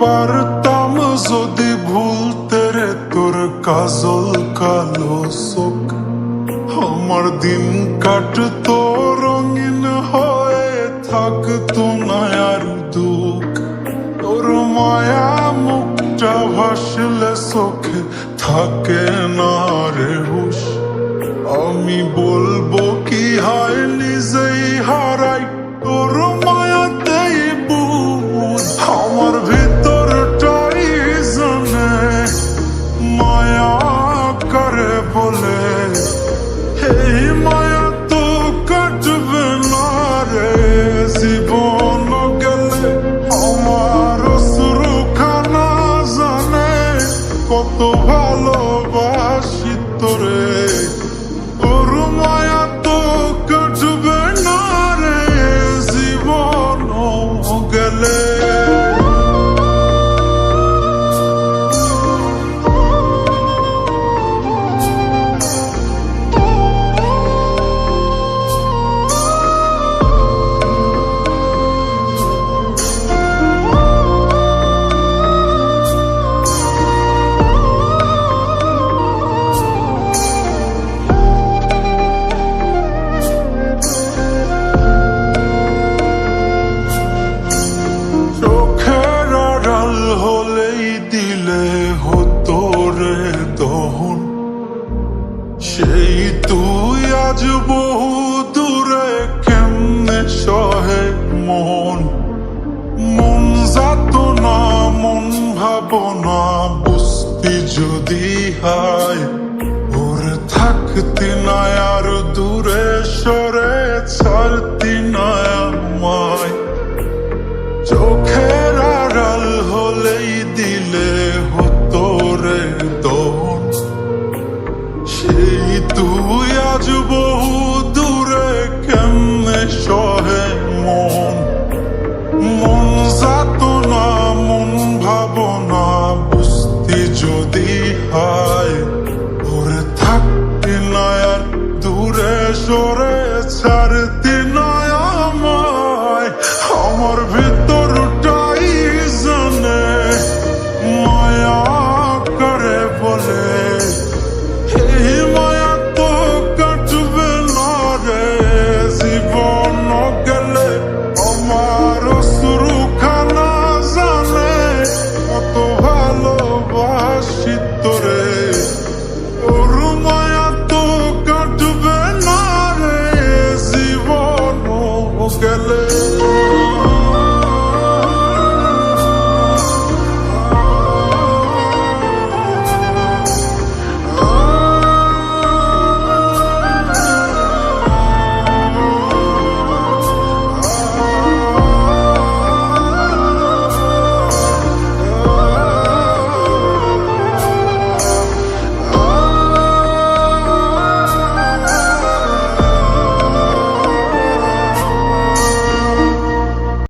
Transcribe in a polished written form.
পারতাম যদি ভুলতে রে তোর কাজল কালো চোখ, আমার দিন কাটতো রঙিন হয়ে, থাকতো না আর দুঃখ। তোর মায়া মুখটা ভাসলে চোখে থাকে না রে হুশ। আমি বলবো কি হায় নিজেই হারাই তোর মায়াতেই বুঝ। আমার ভিতরটাই জানে মায়া করে বলে, এই মায়া তো কাটবে না রে জীবন গেলে। আমার অশ্রুখানা জানে কত ভালোবাসি তোরে, তোর মায়া তো কাটবে না রে জীবন গেলে। সেই তুই আজ বহু দূরে কেমনে সহে মন, মন যাত না মন ভাবনা বুঝতি যদি হায়। ওরে থাকতি না আর দূরে সরে ছাড়তি না আমায়। চোখের আড়াল হলেই দিলে হতো রে দহন, সেই তুই আজ বহু দূরে কেমনে সহে মন, মন যাত না মন ভাবনা বুঝতি যদি হায়। ওরে থাকতি না আর দূরে সরে ছাড়তি